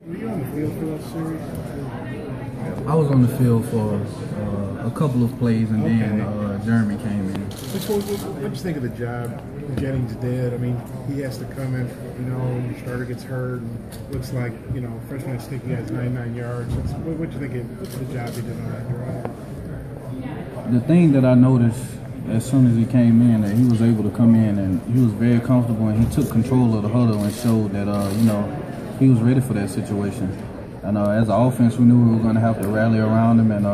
Were you on the field for that series? I was on the field for a couple of plays, and then Jeremy came in. What did you think of the job Jennings did? I mean, he has to come in, your starter gets hurt, and looks like, freshman sneaky has 99 yards. What did you think of the job he did on that drive? The thing that I noticed as soon as he came in, that he was able to come in and he was very comfortable, and he took control of the huddle and showed that, he was ready for that situation. And as an offense, we knew we were going to have to rally around him, and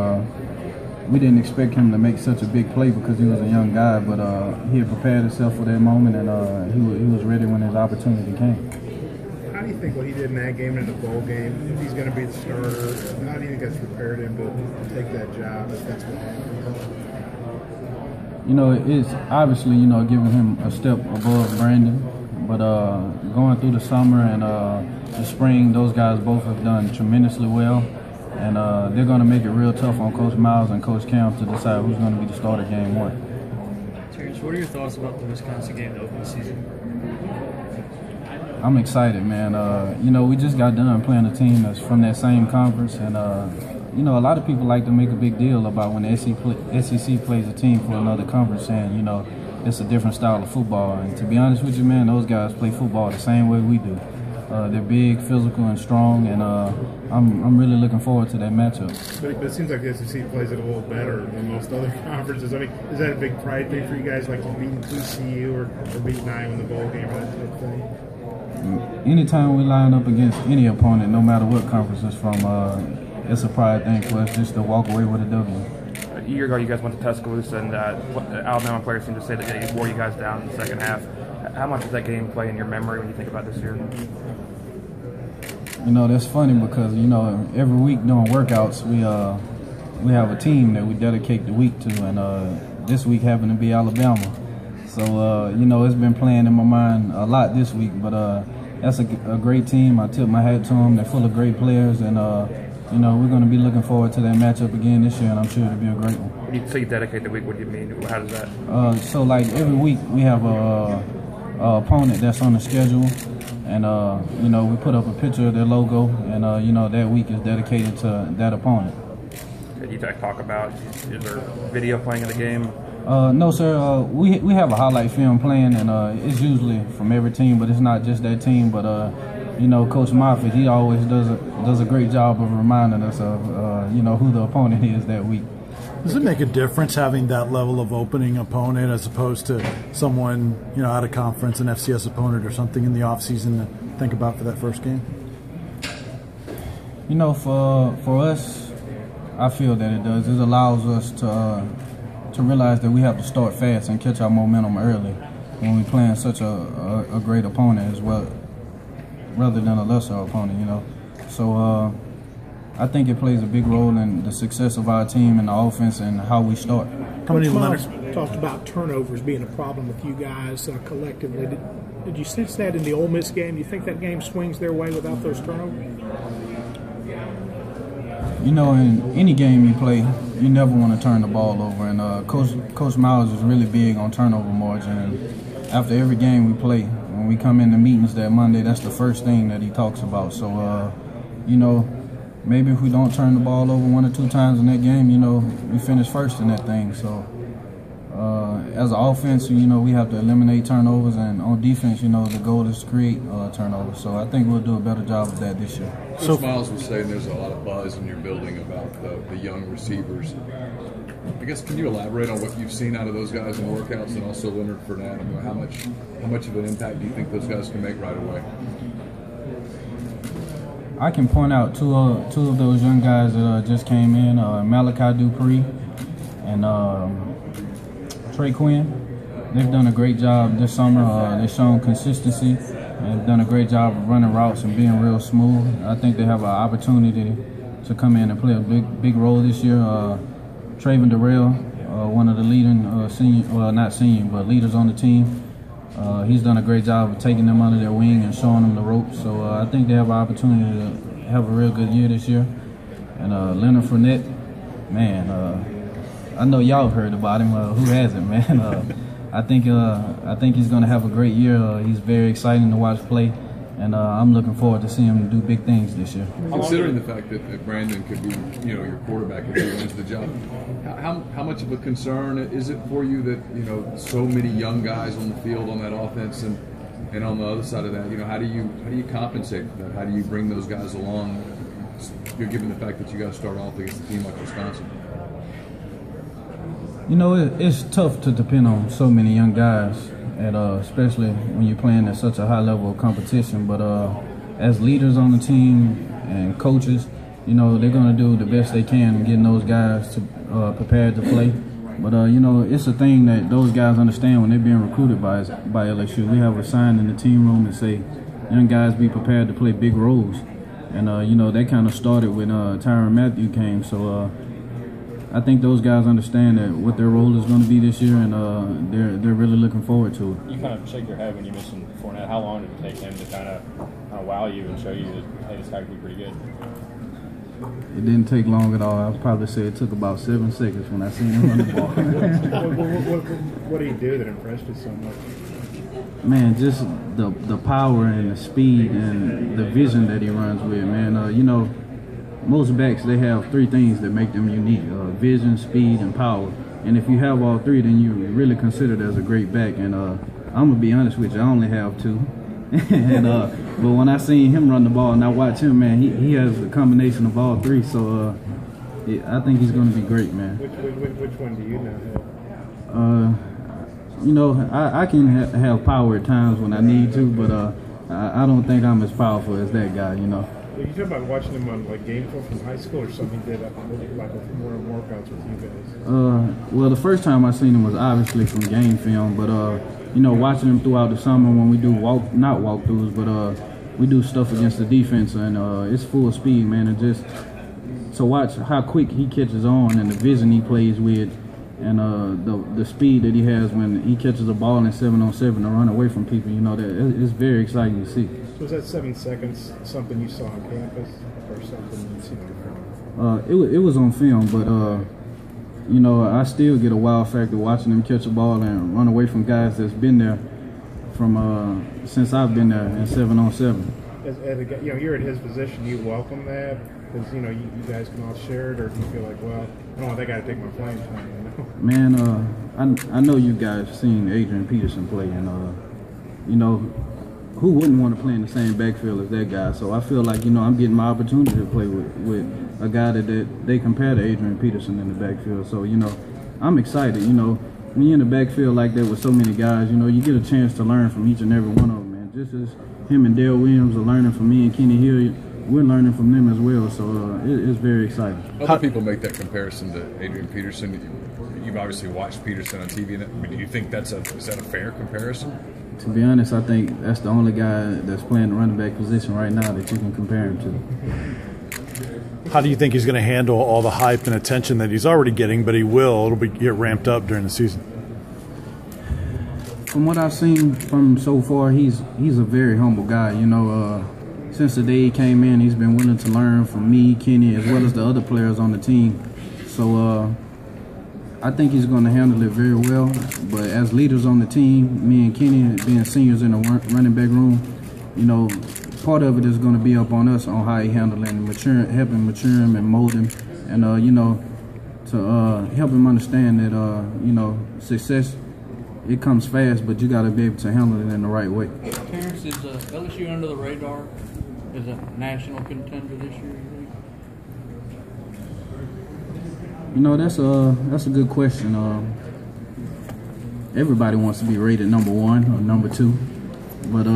we didn't expect him to make such a big play because he was a young guy, but he had prepared himself for that moment, and he was ready when his opportunity came. How do you think what he did in that game and in the bowl game, if he's going to be the starter, how do you think that's prepared him to take that job if that's what happens? It's obviously, giving him a step above Brandon, but going through the summer and the spring, those guys both have done tremendously well, and they're going to make it real tough on Coach Miles and Coach Camp to decide who's going to be the starter game one. Terrence, what are your thoughts about the Wisconsin game to open the season? I'm excited, man. We just got done playing a team that's from that same conference, and a lot of people like to make a big deal about when the SEC plays a team for another conference, saying, it's a different style of football. And to be honest with you, man, those guys play football the same way we do. They're big, physical, and strong, and I'm really looking forward to that matchup. But it seems like the SEC plays it a little better than most other conferences. I mean, is that a big pride thing for you guys, like beating TCU or beating Iowa in the bowl game or that type of thing? Anytime we line up against any opponent, no matter what conference it's from, it's a pride thing for us just to walk away with a W. A year ago, you guys went to Tuscaloosa, and Alabama players seem to say that they wore you guys down in the second half. How much does that game play in your memory when you think about this year? That's funny because, every week during workouts, we have a team that we dedicate the week to, and this week happened to be Alabama. So, it's been playing in my mind a lot this week, but that's a great team. I tip my hat to them. They're full of great players, and, we're going to be looking forward to that matchup again this year, and I'm sure it'll be a great one. When you say dedicate the week, what do you mean? How does that? So, like, every week we have a opponent that's on the schedule, and, we put up a picture of their logo, and, that week is dedicated to that opponent. Can you talk about, is there video playing in the game? No, sir. We have a highlight film playing, and it's usually from every team, but it's not just that team. But Coach Moffitt, he always does a great job of reminding us of who the opponent is that week. Does it make a difference having that level of opening opponent as opposed to someone out of conference, an FCS opponent or something in the off season to think about for that first game? For us, I feel that it does. It allows us to realize that we have to start fast and catch our momentum early when we're playing such a great opponent as well, rather than a lesser opponent, So I think it plays a big role in the success of our team and the offense and how we start. Coach Miles talked about turnovers being a problem with you guys collectively. Did you sense that in the Ole Miss game? Do you think that game swings their way without those turnovers? In any game you play, you never want to turn the ball over, and Coach Miles is really big on turnover margin. And after every game we play, when we come into meetings that Monday, that's the first thing that he talks about. So, maybe if we don't turn the ball over 1 or 2 times in that game, we finish first in that thing. So, as an offense, we have to eliminate turnovers, and on defense, the goal is to create turnovers. So I think we'll do a better job of that this year. Coach Miles was saying there's a lot of buzz in your building about the young receivers. I guess, can you elaborate on what you've seen out of those guys in workouts, and also Leonard Fournette? How much of an impact do you think those guys can make right away? I can point out two of those young guys that just came in, Malachi Dupree and Trey Quinn. They've done a great job this summer. They've shown consistency and have done a great job of running routes and being real smooth. I think they have an opportunity to come in and play a big role this year. Traven Darrell, one of the leading leaders on the team. He's done a great job of taking them under their wing and showing them the ropes. So I think they have an opportunity to have a real good year this year. And Leonard Fournette, man, I know y'all have heard about him. Who hasn't, man? I think he's going to have a great year. He's very exciting to watch play, and I'm looking forward to seeing him do big things this year. Considering the fact that Brandon could be, your quarterback if he wins the job, how much of a concern is it for you that so many young guys on the field on that offense and on the other side of that, how do you compensate for that? How do you bring those guys along? Given the fact that you got to start off against a team like Wisconsin. It's tough to depend on so many young guys, especially when you're playing at such a high level of competition. But as leaders on the team and coaches, they're going to do the best they can in getting those guys to prepared to play. But it's a thing that those guys understand when they're being recruited by LSU. We have a sign in the team room that say, "Young guys, be prepared to play big roles." And that kind of started when Tyrann Mathieu came. So I think those guys understand that what their role is going to be this year, and they're really looking forward to it. You kind of shake your head when you mentioned Fournette. How long did it take him to kind of wow you and show you that, hey, this guy could be pretty good? It didn't take long at all. I'd probably say it took about 7 seconds when I seen him run the ball. What did he do that impressed you so much? Man, just the power and the speed and the vision that he runs with, man. Most backs, they have 3 things that make them unique: vision, speed, and power. And if you have all 3, then you're really considered as a great back. And I'm gonna be honest with you, I only have 2. But when I seen him run the ball and I watch him, man, he has a combination of all 3. So I think he's gonna be great, man. Which one do you know? I can have power at times when I need to, but I don't think I'm as powerful as that guy, You talk about watching him on game film from high school or something. He did like more workouts with you guys. Well, the first time I seen him was obviously from game film, but watching him throughout the summer when we do not walkthroughs, but we do stuff against the defense, and it's full speed, man. And just to watch how quick he catches on and the vision he plays with. And the speed that he has when he catches a ball in 7-on-7 to run away from people, that it's very exciting to see. So was that 7 seconds something you saw on campus or something you'd seen on film? It was on film, but I still get a wow factor watching him catch a ball and run away from guys that's been there from since I've been there in 7-on-7. You're in his position. You welcome that because you guys can all share it, or do you feel like, well, I don't want that guy to take my playing time? Man, I know you guys seen Adrian Peterson play, and who wouldn't want to play in the same backfield as that guy? So I feel like I'm getting my opportunity to play with a guy that they compare to Adrian Peterson in the backfield. So I'm excited. When you're in the backfield like that with so many guys, you get a chance to learn from each and every one of them, man. Just as him and Dale Williams are learning from me and Kenny Hill, we're learning from them as well. So it's very exciting. Other people make that comparison to Adrian Peterson. You've obviously watched Peterson on TV. Do you think is that a fair comparison? To be honest, I think that's the only guy that's playing the running back position right now that you can compare him to. How do you think he's going to handle all the hype and attention that he's already getting, but he will? It'll get ramped up during the season. From what I've seen from him so far, he's a very humble guy. Since the day he came in, he's been willing to learn from me, Kenny, as well as the other players on the team. So I think he's going to handle it very well. But as leaders on the team, me and Kenny being seniors in the running back room, part of it is going to be up on us on how he handle it and helping mature him and mold him, and to help him understand that success, it comes fast, but you got to be able to handle it in the right way. Terrence, is LSU under the radar as a national contender this year, you think? That's a good question. Everybody wants to be rated number 1 or number 2, but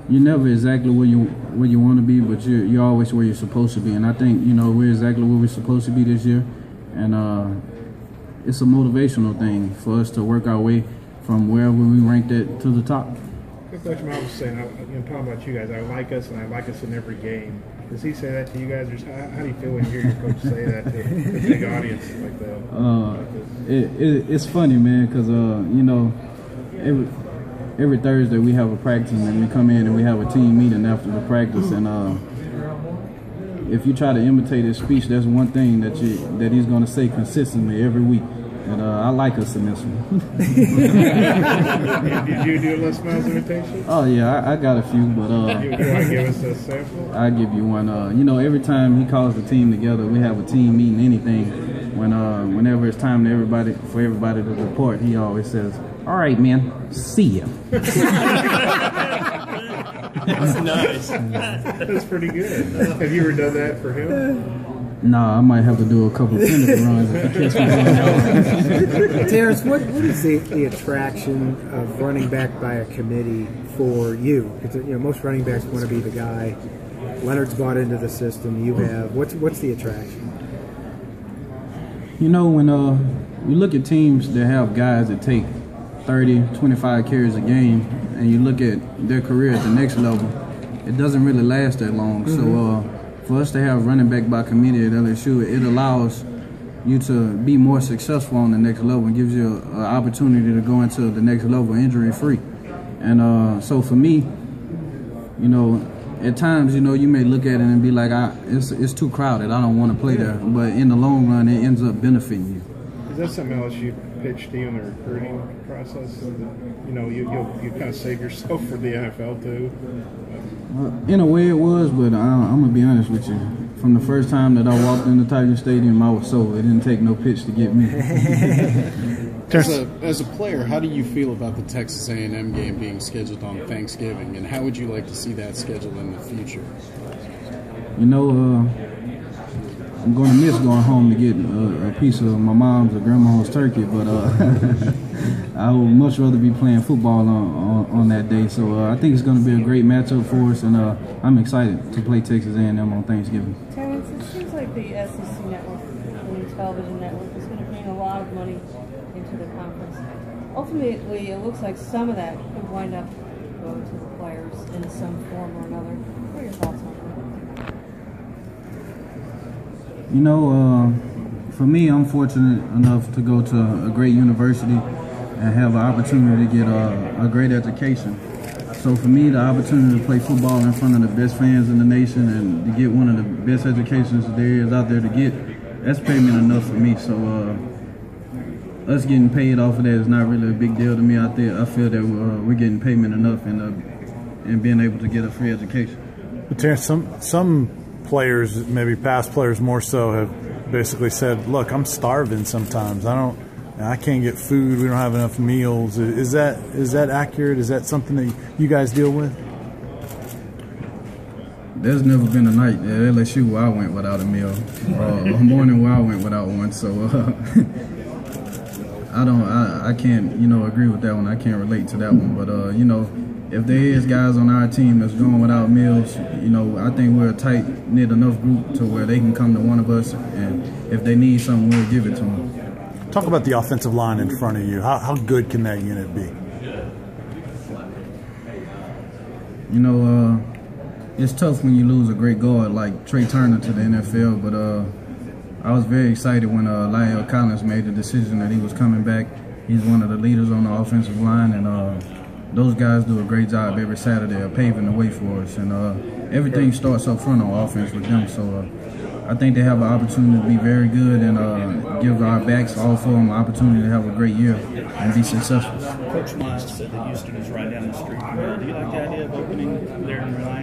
you're never exactly where you want to be, but you're always where you're supposed to be. And I think we're exactly where we're supposed to be this year, and it's a motivational thing for us to work our way from wherever we ranked it to the top. Coach Miles was saying, talking about you guys, I like us and I like us in every game. Does he say that to you guys, or how do you feel when you hear your coach say that to a big audience like that? It's funny, man, because every Thursday we have a practice, and we come in and we have a team meeting after the practice, and if you try to imitate his speech, that's one thing that he's going to say consistently every week. And I like us in this one. Did you do a Les Miles imitation? Oh yeah, I got a few, but You want to give us a sample? I'll give you one. Every time he calls the team together, we have a team meeting, anything. Whenever it's time for everybody to report, he always says, "All right, man, see ya." That's nice. That's pretty good. Have you ever done that for him? Nah, I might have to do a couple of penalty runs if he catch me. Terrence, what is the attraction of running back by a committee for you? Because most running backs want to be the guy. Leonard's bought into the system. You have. What's the attraction? When you look at teams that have guys that take 30, 25 carries a game, and you look at their career at the next level, it doesn't really last that long. So for us to have running back by committee at LSU, it allows you to be more successful on the next level and gives you an opportunity to go into the next level injury-free. And so for me, at times, you may look at it and be like, it's too crowded. I don't want to play there. But in the long run, it ends up benefiting you. Is that something else you pitched to you in the recruiting process? You kind of save yourself for the NFL too? In a way it was, but I'm going to be honest with you. From the first time that I walked into Tiger Stadium, I was sold. It didn't take no pitch to get me. As a player, how do you feel about the Texas A&M game being scheduled on Thanksgiving, and how would you like to see that scheduled in the future? I'm going to miss going home to get a piece of my mom's or grandma's turkey, but I would much rather be playing football on that day. So I think it's going to be a great matchup for us, and I'm excited to play Texas A&M on Thanksgiving. Terrence, it seems like the SEC network, the new television network, is going to bring a lot of money into the conference. Ultimately, it looks like some of that could wind up going to the players in some form or another. What are your thoughts on that? For me, I'm fortunate enough to go to a great university and have an opportunity to get a great education. So for me, the opportunity to play football in front of the best fans in the nation and to get one of the best educations there is out there to get, that's payment enough for me. So us getting paid off of that is not really a big deal to me out there. I feel that we're getting payment enough and being able to get a free education. But Terrence, some players, maybe past players more so, have basically said, "Look, I'm starving sometimes. I can't get food. We don't have enough meals." Is that accurate? Is that something that you guys deal with? There's never been a night at LSU where I went without a meal, or a morning where I went without one. So I can't agree with that one. I can't relate to that one. But if there is guys on our team that's going without meals, I think we're a tight-knit enough group to where they can come to one of us, and if they need something, we'll give it to them. Talk about the offensive line in front of you. How good can that unit be? It's tough when you lose a great guard like Trey Turner to the NFL, but I was very excited when Lyle Collins made the decision that he was coming back. He's one of the leaders on the offensive line, and those guys do a great job every Saturday of paving the way for us, and everything starts up front on offense with them. So I think they have an opportunity to be very good and give our backs, all four of them, an opportunity to have a great year and be successful. Coach Miles said that Houston is right down the street. Do you like the idea of opening there in Reliance?